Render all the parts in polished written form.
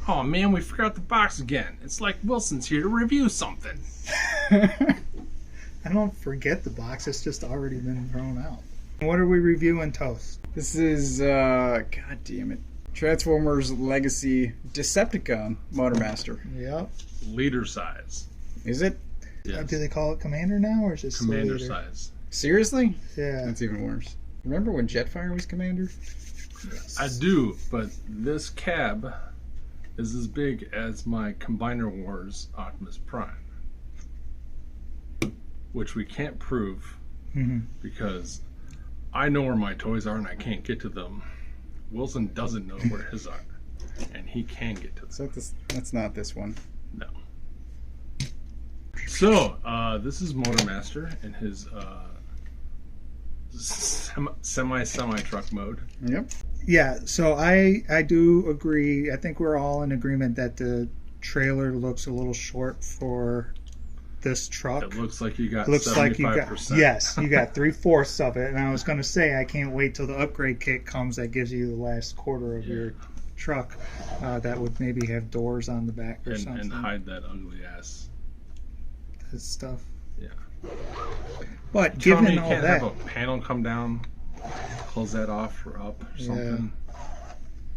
Oh man, we forgot the box again. It's like Wilson's here to review something. I don't forget the box, it's just already been thrown out. What are we reviewing, Toast? This is, god damn it, Transformers Legacy Decepticon Motormaster. Yep. Leader size. Is it? Yes. Do they call it Commander now, or is it Commander Leader? size. Seriously? Yeah. That's even worse. Remember when Jetfire was Commander? Yes. I do, but this cab is as big as my Combiner Wars Optimus Prime. Which we can't prove because I know where my toys are and I can't get to them. Wilson doesn't know where his are, and he can get to them. So that's not this one. No. So, this is Motormaster in his semi-truck mode. Yep. Yeah, so I do agree. I think we're all in agreement that the trailer looks a little short for this truck. It looks like you got Looks 75%. like you got, yes, you got 3/4 of it. And I was going to say, I can't wait till the upgrade kit comes that gives you the last quarter of your truck. That would maybe have doors on the back or something. And hide that ugly ass. This stuff. Yeah. But Tell me given you all can't that, have a panel come down, close that off or up or something.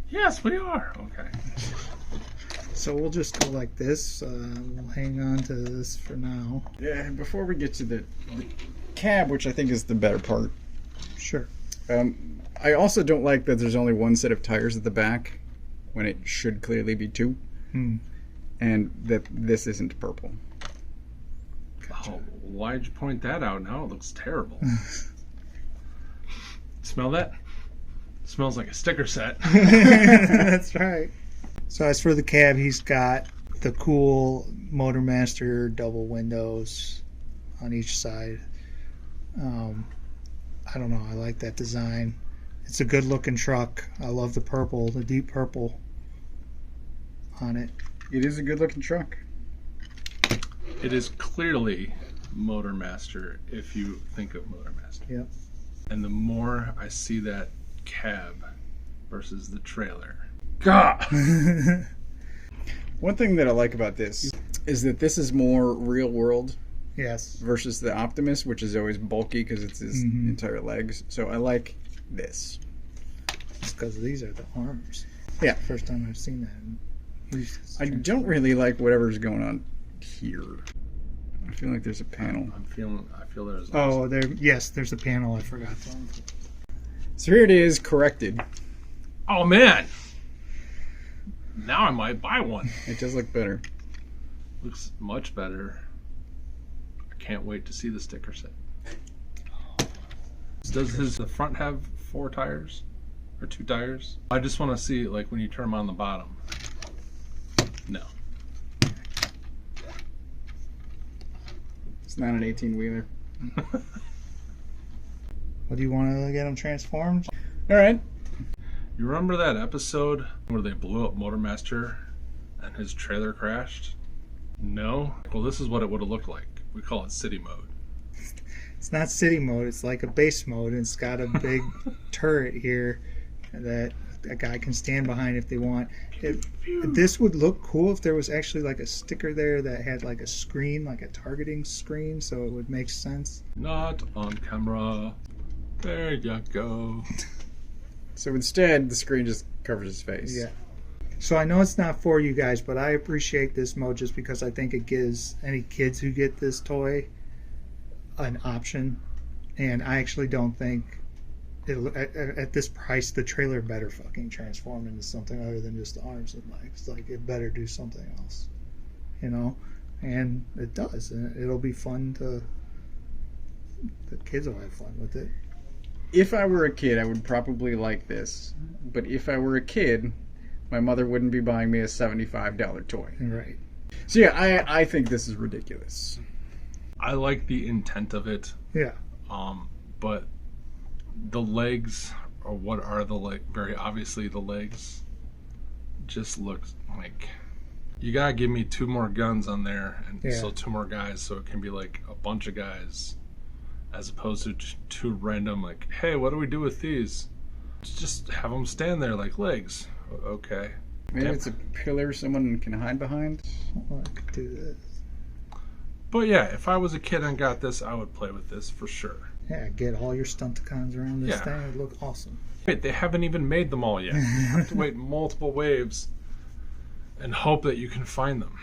Yes, we are. Okay. so we'll just go like this. We'll hang on to this for now. Yeah, before we get to the cab, which I think is the better part. Sure. I also don't like that there's only one set of tires at the back when it should clearly be two. And that this isn't purple. Oh, why'd you point that out? Now it looks terrible. Smell that? It smells like a sticker set. That's right. So as for the cab, he's got the cool Motormaster double windows on each side. I don't know. I like that design. It's a good looking truck. I love the purple, the deep purple on it. It is a good looking truck. It is clearly Motormaster if you think of Motormaster. Yep. And the more I see that cab versus the trailer, God! One thing that I like about this is that this is more real world Yes. versus the Optimus, which is always bulky because it's his entire legs. So I like this. It's because these are the arms. Yeah. First time I've seen that. I don't really like whatever's going on here. I feel like there's a panel. I feel there's. Oh, there's a panel. I forgot. So here it is, corrected. Oh man! Now I might buy one. It does look better. Looks much better. I can't wait to see the sticker set. Does the front have 4 tires? Or 2 tires? I just want to see, like, when you turn them on the bottom. No. It's not an 18-wheeler. What do you want to get them transformed? All right. You remember that episode where they blew up Motormaster and his trailer crashed? No? Well, this is what it would have looked like. We call it city mode. It's not city mode. It's like a base mode. And it's got a big turret here that a guy can stand behind if they want. This would look cool if there was actually like a sticker there that had like a screen, like a targeting screen, so it would make sense. Not on camera. There you go. So instead, the screen just covers his face. Yeah. So I know it's not for you guys, but I appreciate this mode just because I think it gives any kids who get this toy an option. And I actually don't think at this price the trailer better fucking transform into something other than just the arms and legs. Like, it better do something else, you know. And it does, and it'll be fun to. The kids will have fun with it. If I were a kid, I would probably like this. But if I were a kid, my mother wouldn't be buying me a $75 toy. Right. So yeah, I think this is ridiculous. I like the intent of it. Yeah. But the legs, or what are the legs? Very obviously the legs just look like you gotta give me 2 more guns on there, and so 2 more guys, so it can be like a bunch of guys, as opposed to 2 random. Like, hey, what do we do with these? Just have them stand there like legs. Okay. Maybe Yep. it's a pillar someone can hide behind. Well, I could do this. But yeah, if I was a kid and got this, I would play with this for sure. Yeah, get all your Stunticons around this Yeah. thing. It would look awesome. Wait, they haven't even made them all yet. You have to wait multiple waves and hope that you can find them.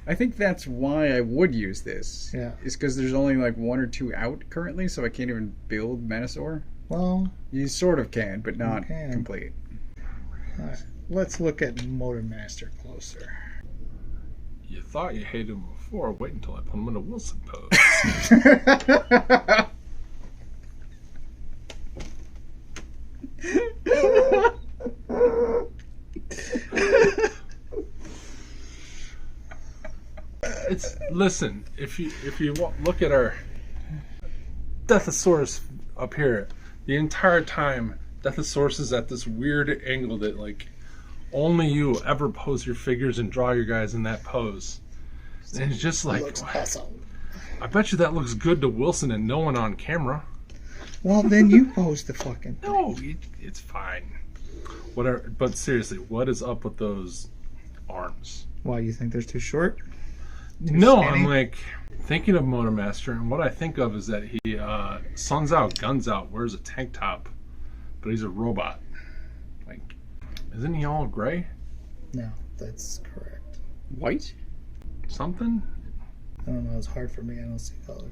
I think that's why I would use this. Yeah. Is because there's only like 1 or 2 out currently, so I can't even build Menasor. Well, You sort of can, but not can. complete. all right. Let's look at Motormaster closer. You thought you hated them before. Wait until I put them in a Wilson pose. Listen. If you look at our Deathosaurus up here, the entire time Deathosaurus is at this weird angle that like only you ever pose your figures and draw your guys in that pose. And it's just like, Looks awesome. I bet you that looks good to Wilson and no one on camera. Well, then you pose the fucking thing. No, it's fine. Whatever. But seriously, what is up with those arms? Why, you think they're too short? No, skinny? I'm like thinking of Motormaster, and what I think of is that he suns out, guns out, wears a tank top, but he's a robot. Like, isn't he all gray? No, that's correct. White? Something? I don't know. It's hard for me. I don't see color.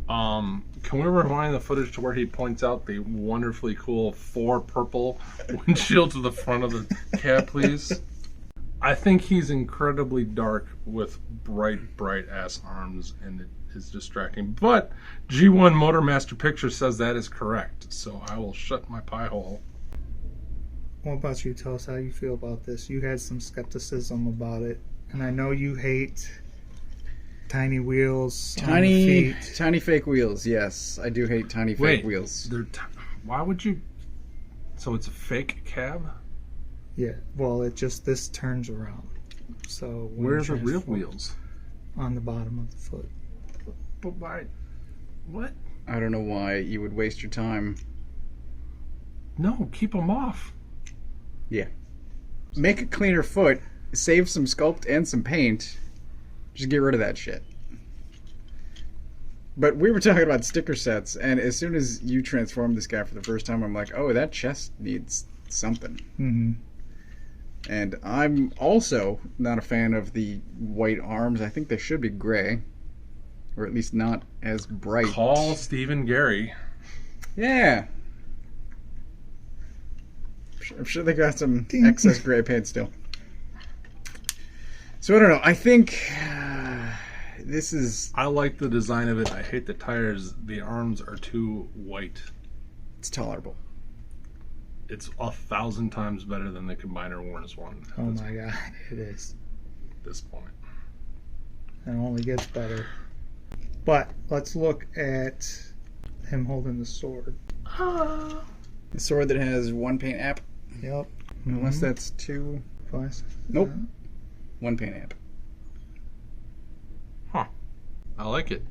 Can we rewind the footage to where he points out the wonderfully cool 4 purple windshield to the front of the cab, please? I think he's incredibly dark with bright ass arms, and it is distracting. But G1 Motormaster Picture says that is correct, so I will shut my pie hole. What about you? Tell us how you feel about this. You had some skepticism about it, and I know you hate tiny wheels on the feet. Tiny fake wheels, yes. I do hate tiny fake wheels. Why would you... So it's a fake cab? Yeah, well, this turns around. So when Where are you the real transform- wheels? On the bottom of the foot. But why? What? I don't know why you would waste your time. No, keep them off. Make a cleaner foot, save some sculpt and some paint. Just get rid of that shit. But we were talking about sticker sets, and as soon as you transformed this guy for the first time, I'm like, oh, that chest needs something. Mm-hmm. And I'm also not a fan of the white arms. I think they should be gray. Or at least not as bright. Call Stephen Gary. Yeah. I'm sure they got some excess gray paint still. So I don't know. I think this is... I like the design of it. I hate the tires. The arms are too white. It's tolerable. It's 1,000 times better than the Combiner Warns one Oh my god, it is. at this point. It only gets better. But let's look at him holding the sword. The sword that has 1 paint app. Yep. Unless that's 2... Plus. Nope. 1 paint app. I like it.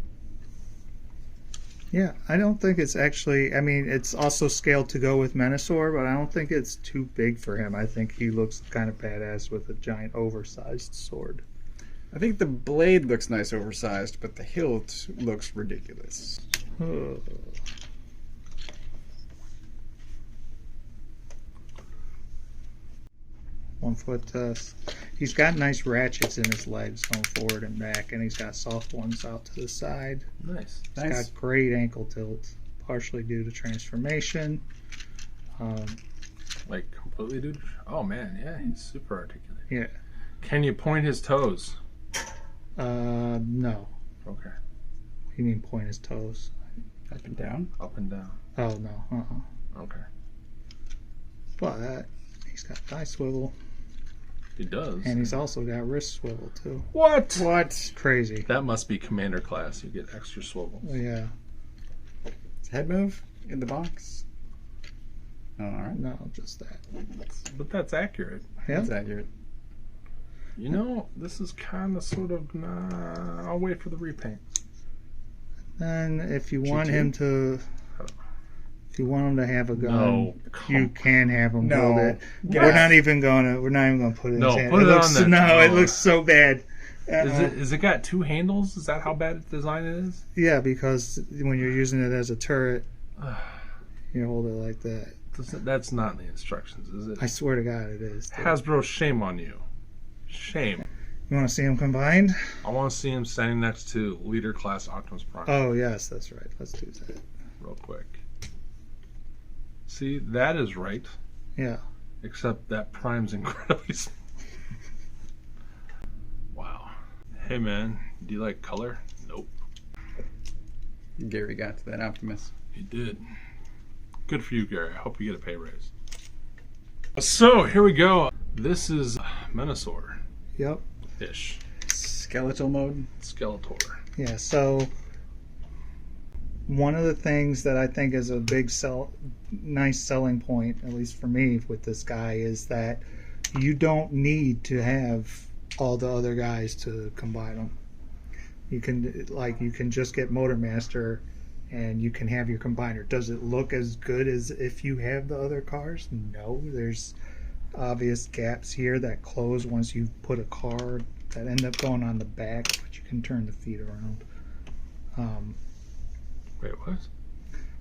Yeah, I don't think it's actually... I mean, it's also scaled to go with Menasor, but I don't think it's too big for him. I think he looks kind of badass with a giant oversized sword. I think the blade looks nice oversized, but the hilt looks ridiculous. Oh. One foot test. He's got nice ratchets in his legs going forward and back, and he's got soft ones out to the side. Nice. He's got great ankle tilt, partially due to transformation. Like completely, dude. Oh man, yeah, he's super articulate. Yeah. Can you point his toes? No. Okay. You mean point his toes? Up and down? Up and down. Oh no. Okay. But he's got thigh swivel, He does. and he's also got wrist swivel too. What? What? Crazy. That must be commander class. You get extra swivels. Yeah. Is head move in the box? Oh, alright. No, just that. But that's accurate. Yeah. That's accurate. You know, this is kind of sort of. Nah, I'll wait for the repaint. And if you want G2? him to If you want them to have a gun, No, you can have them No. build it. Get We're out. not even gonna put it in No, his hand. put it looks, on there. No, it No. looks so bad. Is it got two handles? Is that how bad its design is? Yeah, because when you're using it as a turret, you hold it like that. That's not in the instructions, is it? I swear to God, it is. Dude. Hasbro, shame on you. Shame. You want to see them combined? I want to see him standing next to Leader Class Optimus Prime. Oh, yes, that's right. Let's do that. Real quick. See, that is right. Yeah. Except that Prime's incredibly small. Wow. Hey, man, do you like color? Nope. Gary got to that Optimus. You did. Good for you, Gary. I hope you get a pay raise. So, here we go. This is Menasor. Yep. Ish. Skeletal mode. Skeletor. Yeah, so one of the things that I think is a big nice selling point, at least for me with this guy, is that you don't need to have all the other guys to combine them. You can just get Motormaster and you can have your combiner. Does it look as good as if you have the other cars? No, there's obvious gaps here that close once you put a car that end up going on the back, but you can turn the feet around. Wait, what?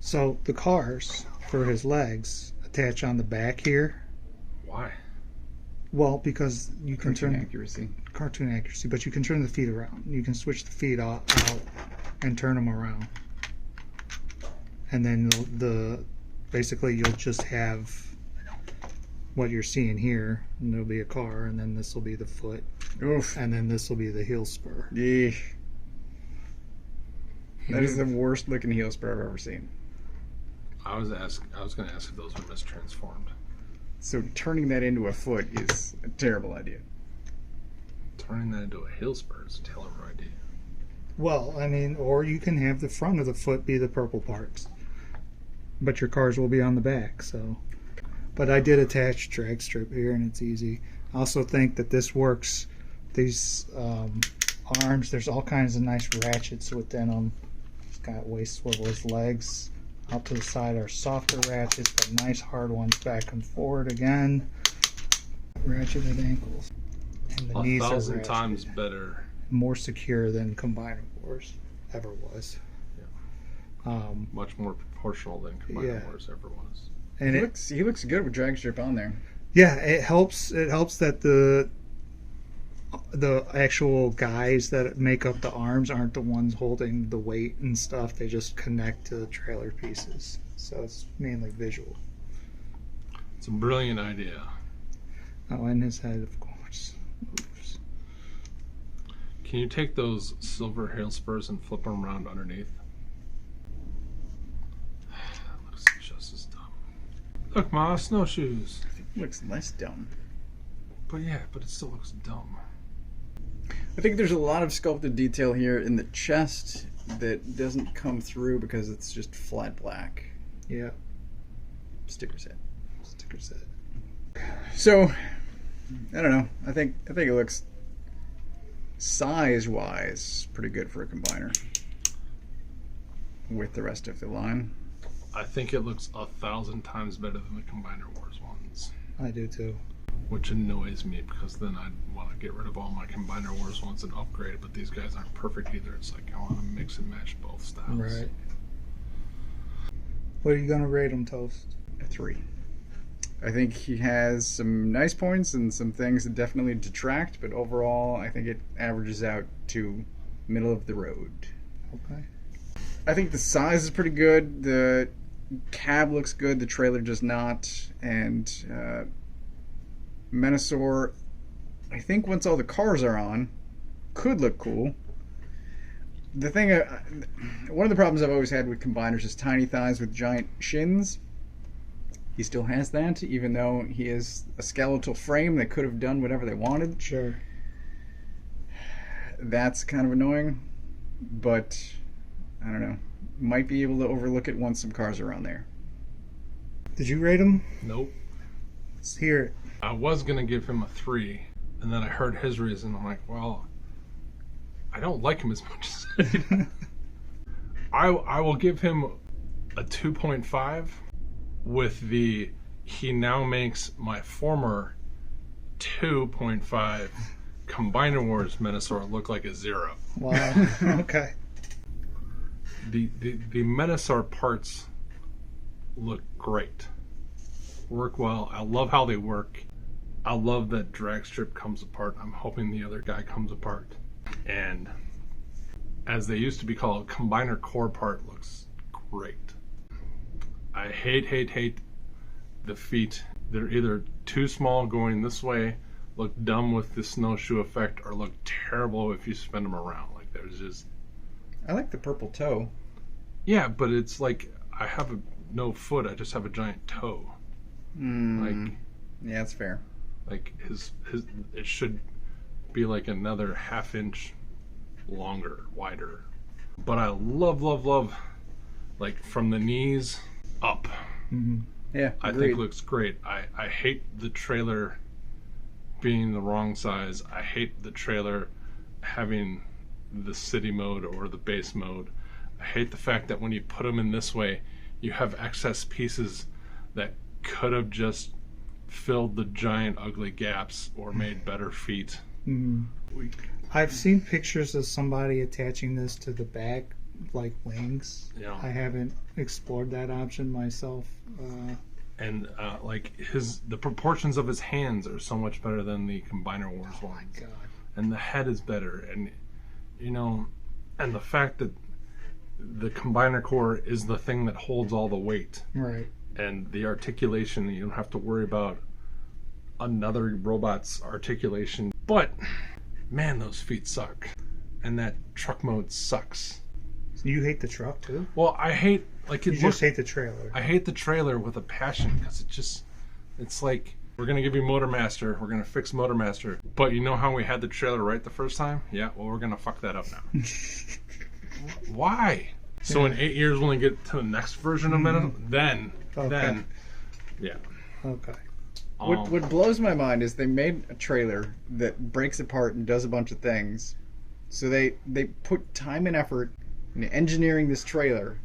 So the cars for his legs attach on the back here. Why? Well, because you can Cartoon turn accuracy. cartoon accuracy, but you can turn the feet around. You can switch the feet out and turn them around, and then basically you'll just have what you're seeing here, and there'll be a car, and then this will be the foot, Oof. and then this will be the heel spur. Yeesh. That is the worst looking heel spur I've ever seen. I was going to ask if those were mistransformed. So turning that into a foot is a terrible idea. Turning that into a heel spur is a terrible idea. Well, I mean, or you can have the front of the foot be the purple parts, but your cars will be on the back. So, but I did attach drag strip here, and it's easy. I also think that this works. These arms, there's all kinds of nice ratchets within them. It's got waist swivels, legs out to the side are softer ratchets, but nice hard ones back and forward again. Ratcheted ankles, and the knees are 1,000 ratcheted. times better. More secure than Combiner Wars ever was. Much more proportional than Combiner Yeah. Wars ever was. And He looks good with drag strip on there. yeah, it helps. It helps that the actual guys that make up the arms aren't the ones holding the weight and stuff. They just connect to the trailer pieces, so it's mainly visual. It's a brilliant idea. Oh, and his head, of course, moves. Can you take those silver hail spurs and flip them around underneath? That looks just as dumb. Look, Ma, snowshoes. Looks less dumb. But it still looks dumb. I think there's a lot of sculpted detail here in the chest that doesn't come through because it's just flat black. Yeah, Sticker set. sticker set. So, I don't know. I think it looks size-wise pretty good for a combiner with the rest of the line. I think it looks 1,000 times better than the Combiner Wars ones. I do too. Which annoys me because then I'd want to get rid of all my Combiner Wars ones and upgrade it, but these guys aren't perfect either. It's like I want to mix and match both styles. Right. What are you gonna rate him, Toast? A 3. I think he has some nice points and some things that definitely detract, but overall I think it averages out to middle of the road. Okay. I think the size is pretty good. The cab looks good. The trailer does not. And Menasor, I think once all the cars are on, could look cool. The thing, one of the problems I've always had with combiners is tiny thighs with giant shins. He still has that, even though he is a skeletal frame that could have done whatever they wanted. Sure. That's kind of annoying, but I don't know. Might be able to overlook it once some cars are on there. Did you rate him? Nope. Let's hear it. I was going to give him a 3, and then I heard his reason. I'm like, well, I don't like him as much as I will give him a 2.5. with he now makes my former 2.5 Combiner Wars Menasor look like a 0. Wow. Okay. The Menasor parts look great. Work well. I love how they work. I love that drag strip comes apart. I'm hoping the other guy comes apart. And as they used to be called, Combiner core part looks great. I hate the feet. They're either too small going this way, look dumb with the snowshoe effect, or look terrible if you spin them around. Like there's just... I like the purple toe. Yeah, but it's like I have no foot. I just have a giant toe. Like, yeah, that's fair. Like his it should be like another ½ inch longer, wider. But I love like from the knees up. Mm-hmm. Yeah, I agreed. think looks great. I hate the trailer being the wrong size. I hate the trailer having the city mode or the base mode. I hate the fact that when you put them in this way, you have excess pieces that could have just filled the giant ugly gaps or made better feet. Mm-hmm. I've seen pictures of somebody attaching this to the back like wings. Yeah. I haven't explored that option myself. And like the proportions of his hands are so much better than the Combiner Wars Oh ones. my god. And the head is better, and and the fact that the Combiner core is the thing that holds all the weight. Right. And the articulation, you don't have to worry about another robot's articulation. But man, those feet suck, and that truck mode sucks. You hate the truck too? Well, I hate like You just hate the trailer. I hate the trailer with a passion because it's like, we're gonna give you Motormaster, we're gonna fix Motormaster, but you know how we had the trailer right the first time? Yeah, well, we're gonna fuck that up now. Why? So in 8 years when we get to the next version of Menasor, then yeah. Okay. What blows my mind is they made a trailer that breaks apart and does a bunch of things. So they put time and effort into engineering this trailer,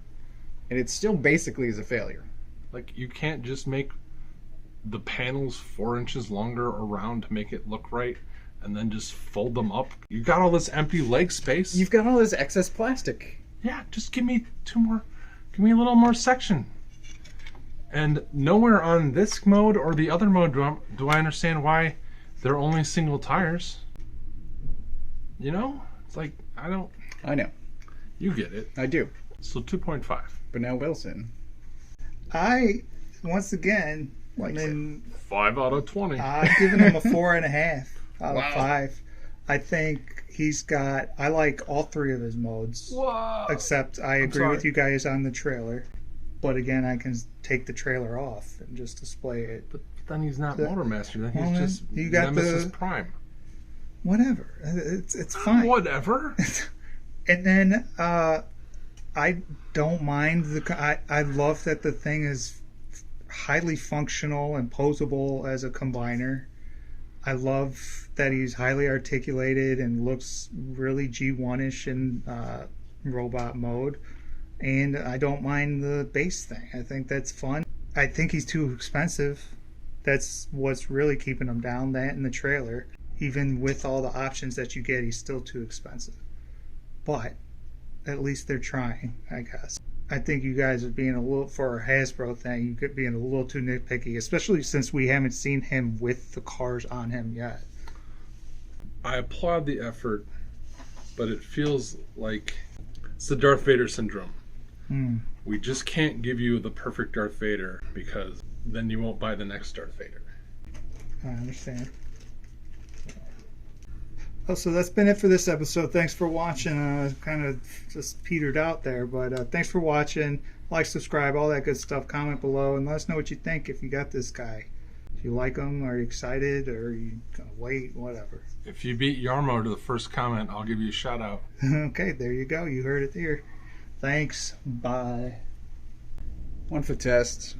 and it still basically is a failure. Like, you can't just make the panels 4 inches longer around to make it look right and then just fold them up. You got all this empty leg space. You've got all this excess plastic. Yeah, just give me give me a little more section. And nowhere on this mode or the other mode do I understand why they're only single tires. You know? It's like, I know. You get it. I do. So 2.5. But now Wilson. Once again, Likes then 5 out of 20. I've given him a 4.5 out Wow. of 5. I think I like all 3 of his modes. Whoa. Except I agree sorry. with you guys on the trailer. But again, I can take the trailer off and just display it. But then he's not The- Motormaster. Then Well, he's then just you got Nemesis the- Prime. Whatever. It's fine. Whatever. And then I don't mind I love that the thing is highly functional and posable as a combiner. I love that he's highly articulated and looks really G1-ish in robot mode. And I don't mind the base thing. I think that's fun. I think he's too expensive. That's what's really keeping him down, that in the trailer. Even with all the options that you get, he's still too expensive. But at least they're trying, I guess. I think you guys are being a little, for a Hasbro thing, you could be a little too nitpicky, especially since we haven't seen him with the cars on him yet. I applaud the effort, but it feels like it's the Darth Vader syndrome. We just can't give you the perfect Darth Vader because then you won't buy the next Darth Vader. I understand. Oh, so that's been it for this episode. Thanks for watching. Kind of just petered out there, but thanks for watching. Like, subscribe, all that good stuff. Comment below and let us know what you think if you got this guy. If you like him, are you excited, or are you gonna wait, whatever. If you beat Yarmo to the first comment, I'll give you a shout out. Okay, there you go. You heard it here. Thanks. Bye. One for tests.